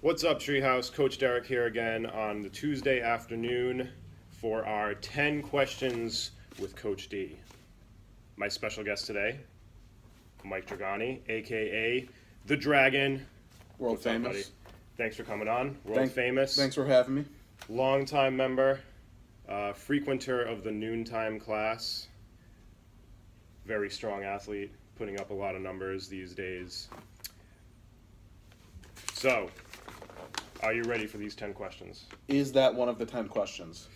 What's up, Treehouse? Coach Derek here again on the Tuesday afternoon for our 10 questions with Coach D. My special guest today, Michael Dragani, aka the Dragon. World What's up, famous. buddy? Thanks for coming on. World famous. Thanks for having me. Longtime member, frequenter of the noontime class. Very strong athlete, putting up a lot of numbers these days. So, are you ready for these 10 questions? Is that one of the 10 questions?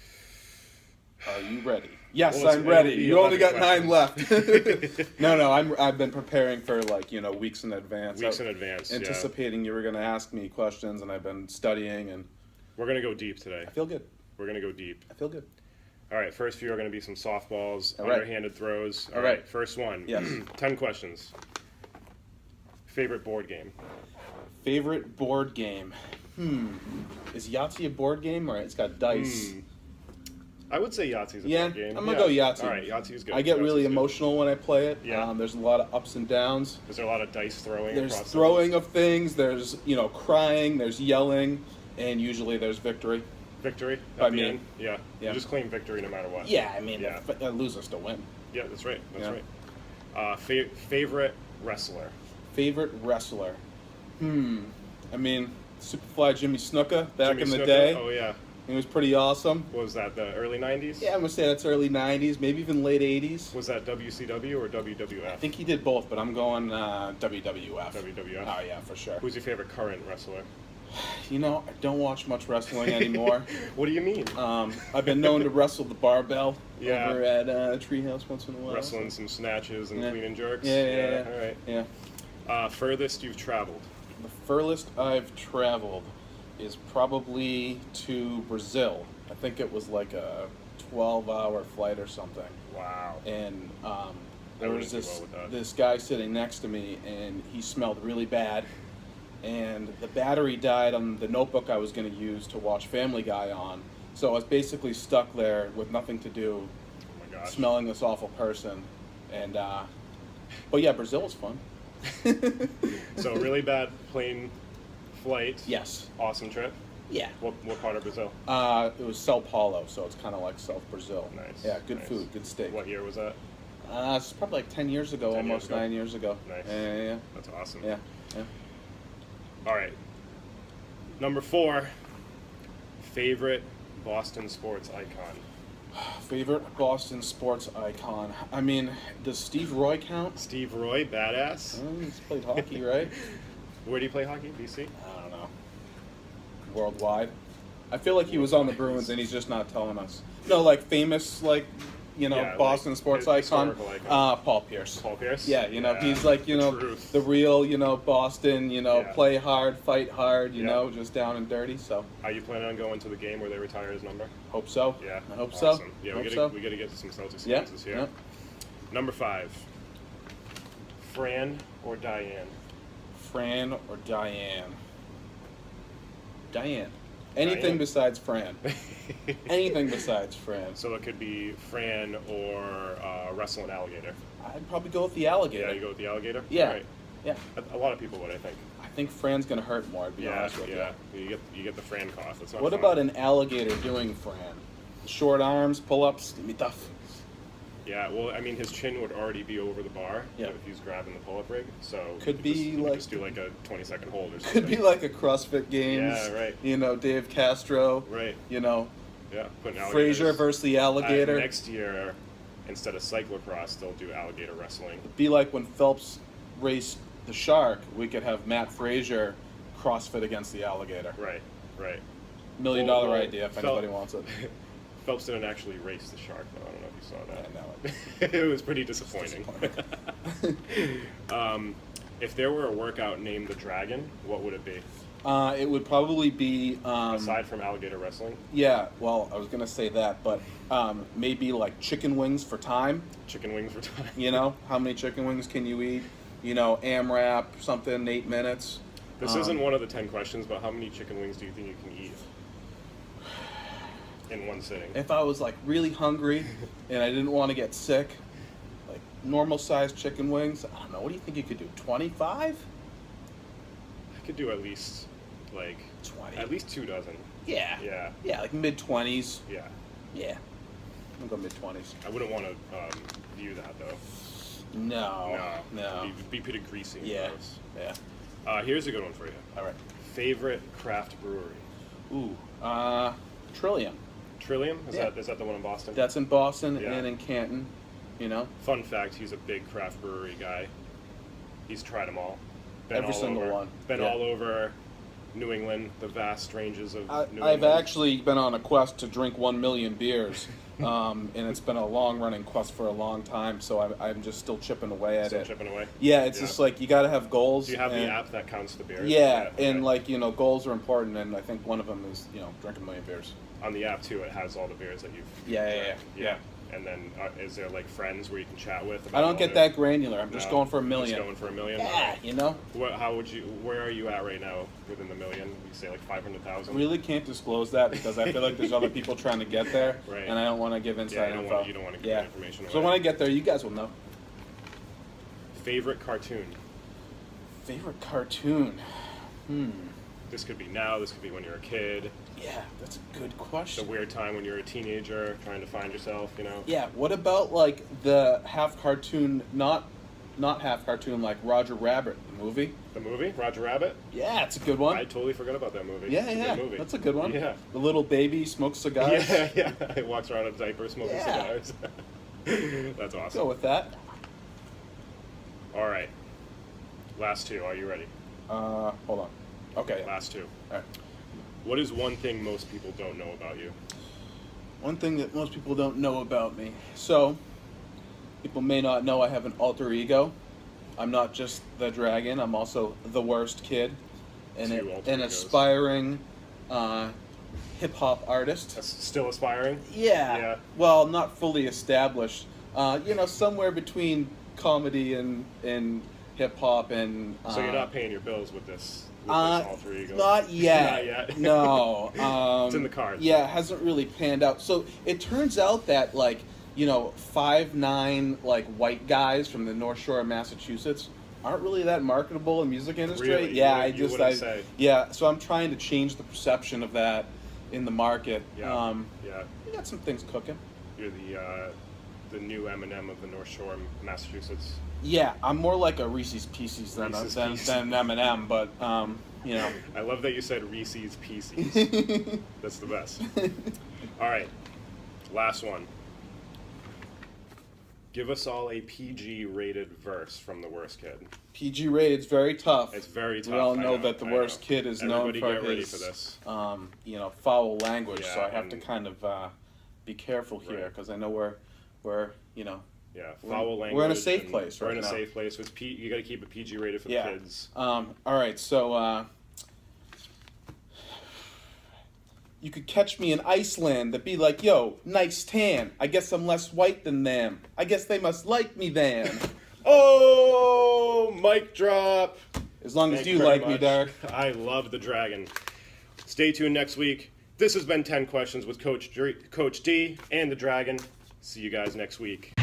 Are you ready? Yes, Well, I'm ready. it'll be You only 11 got 9 left. No, I've been preparing for weeks in advance. Weeks in advance, anticipating you were going to ask me questions, and I've been studying, and We're going to go deep today. I feel good. We're going to go deep. I feel good. All right, first few are going to be some softballs, All right. underhanded throws. All right. First one. Yes. 10 questions. Favorite board game? Favorite board game? Is Yahtzee a board game, or it's got dice? I would say Yahtzee's a Yeah, board game. I'm going to go Yahtzee. All right, Yahtzee's good. I get Yahtzee's really good. emotional when I play it. Yeah. There's a lot of ups and downs. Is there a lot of dice throwing? There's across throwing of things, there's, crying, there's yelling, and usually there's victory. Victory I at the mean, end? Yeah. yeah. You just claim victory no matter what. Yeah, I mean, Yeah. if a loser still win. Yeah, that's right. That's Yeah. right. Favorite wrestler? Favorite wrestler? I mean, Superfly Jimmy Snuka back Jimmy in the Snuka? day. Oh, yeah. He was pretty awesome. What was that, the early 90s? Yeah, I'm going to say that's early 90s, maybe even late 80s. Was that WCW or WWF? I think he did both, but I'm going WWF. WWF? Oh, yeah, for sure. Who's your favorite current wrestler? I don't watch much wrestling anymore. What do you mean? I've been known to wrestle the barbell Yeah. over at Treehouse once in a while. Wrestling some snatches and Yeah. clean and jerks? Yeah. All right. Yeah. Furthest you've traveled? The furthest I've traveled is probably to Brazil. I think it was like a 12-hour flight or something. Wow. And there I was wouldn't do well with that. this guy sitting next to me, and he smelled really bad. And the battery died on the notebook I was going to use to watch Family Guy on. So I was basically stuck there with nothing to do, Oh my gosh. smelling this awful person. And but yeah, Brazil was fun. So really bad plane flight. Yes. Awesome trip. Yeah. What part of Brazil? It was Sao Paulo, so it's kind of like South Brazil. Nice. Yeah, good Nice. food, good steak. What year was that? It's probably like 10 years ago, 10 years almost ago? 9 years ago. Nice. Yeah. That's awesome. Yeah. All right. Number 4. Favorite Boston sports icon? Favorite Boston sports icon? I mean, does Steve Roy count? Steve Roy, badass. He's played hockey, right? Where do you play hockey? BC? I don't know. Worldwide. I feel like he was on the Bruins and he's just not telling us. No, like famous, Yeah, Boston like sports historical icon. Paul Pierce. Paul Pierce? Yeah, he's like, truth. the real, Boston, Yeah. play hard, fight hard, Yeah. just down and dirty. So Are you planning on going to the game where they retire his number? hope so. Yeah. I hope Awesome. so. Yeah, hope we so. gotta get to some Celtics Yeah. games this year. Yeah. Number 5. Fran or Diane? Fran or Diane? Diane. Anything Diane. besides Fran. Anything besides Fran. So it could be Fran or wrestle an alligator. I'd probably go with the alligator. Yeah, you go with the alligator? Yeah. All right. Yeah. A lot of people would, I think. I think Fran's gonna hurt more, to be honest with yeah. You get the Fran cough. That's you. not What fun. about an alligator doing Fran? Short arms, pull-ups, give me tough. Yeah, well, I mean, his chin would already be over the bar Yeah. if he's grabbing the pull-up rig. So Could you be just, you like- just do like a 20-second hold or something. Could be like a CrossFit Games. Yeah, right. Dave Castro. Right. You Yeah. Putting Frazier alligators. versus the alligator. Next year, instead of cyclocross, they'll do alligator wrestling. Be like when Phelps raced the shark. We could have Matt Frazier CrossFit against the alligator. Right. Right. $1 million idea if Phelps- anybody wants it. Phelps didn't actually race the shark, though. I don't know if you saw that. I know it. It was pretty disappointing. If there were a workout named the Dragon, what would it be? It would probably be Aside from alligator wrestling, yeah. Well, I was gonna say that, but maybe like chicken wings for time. chicken wings for time. How many chicken wings can you eat? AMRAP something 8 minutes. This isn't one of the 10 questions, but how many chicken wings do you think you can eat in one sitting? If I was like really hungry and I didn't want to get sick, like normal sized chicken wings, I don't know. What do you think you could do? 25? I could do at least like 20. at least 2 dozen. Yeah. Yeah. Yeah, like mid-20s. Yeah. Yeah. I'll go mid-20s. I wouldn't want to view that though. No. It'd be pretty greasy. And Yeah. gross. Yeah. Here's a good one for you. All right. Favorite craft brewery? Ooh. Trillium. Trillium? Yeah. Is that the one in Boston? That's in Boston Yeah. and in Canton, you know? Fun fact, he's a big craft brewery guy. He's tried them all. Been Every all single over, one. Been Yeah. all over New England, the vast ranges of New I've England. actually been on a quest to drink 1 million beers, and it's been a long-running quest for a long time, so I'm just still chipping away at Still it. chipping away? Yeah, it's just like you got to have goals. Do you have the and- app that counts the beers? Yeah, okay. and like, you know, goals are important, and I think one of them is, you know, drinking 1 million beers. On the app too, it has all the beers that you've Yeah. And then is there like friends where you can chat with? I don't all get their- that granular. I'm just No, going for 1 million. Just going for 1 million. Yeah, you know. Where are you at right now within the million? You say like 500,000. Really can't disclose that because I feel like there's other people trying to get there, Right. and I don't want to give Yeah, inside you info. don't want to give that information away. So when I get there, you guys will know. Favorite cartoon? Favorite cartoon? This could be now. This could be when you're a kid. Yeah, that's a good It's a question. weird time when you're a teenager trying to find yourself. You know. Yeah, what about like the half cartoon, not half cartoon, like Roger Rabbit, the movie? The movie Roger Rabbit. Yeah, it's a good one. I totally forgot about that movie. Yeah, It's a yeah, good movie. that's a good one. Yeah. The little baby smokes cigars. Yeah. He walks around in a diaper smoking Yeah. cigars. That's awesome. Go with that. All right. Last two. Are you ready? Hold on. Okay. Last two. All right. What is one thing most people don't know about you? One thing that most people don't know about me. So, people may not know I have an alter ego. I'm not just the dragon. I'm also the worst kid, and Two alter an egos. aspiring hip hop artist. That's still aspiring? Yeah. Yeah. Well, not fully established. You know, somewhere between comedy and hip hop and. So you're not paying your bills with this alter ego? Not yet. Not yet. No. It's in the cards. Yeah, it hasn't really panned out. So it turns out that, like, you know, 5'9", like, white guys from the North Shore of Massachusetts aren't really that marketable in the music industry. Really? Yeah, You wouldn't say. Yeah, so I'm trying to change the perception of that in the market. Yeah. Yeah. We got some things cooking. You're the new Eminem of the North Shore, Massachusetts. Yeah, I'm more like a Reese's Pieces than Reese's than Pieces. Eminem, but you know. I love that you said Reese's Pieces. That's the best. All right. Last one. Give us all a PG rated verse from The Worst Kid. PG rated is very tough. It's very tough. We all I know that the I worst know. kid is Everybody known for get ready his, for this. you know, foul language. So Yeah, I have to and- kind of be careful here Right. because I know we're you know. Yeah, We're- foul language. we're in a safe and place We're right in a now. safe place. So you got to keep it PG rated for Yeah. the kids. All right, so you could catch me in Iceland. That'd be like, yo, nice tan. I guess I'm less white than them. I guess they must like me then. Oh, mic drop. As long as Thank you very like me, much. Derek. I love the dragon. Stay tuned next week. This has been 10 Questions with Coach D and the Dragon. See you guys next week.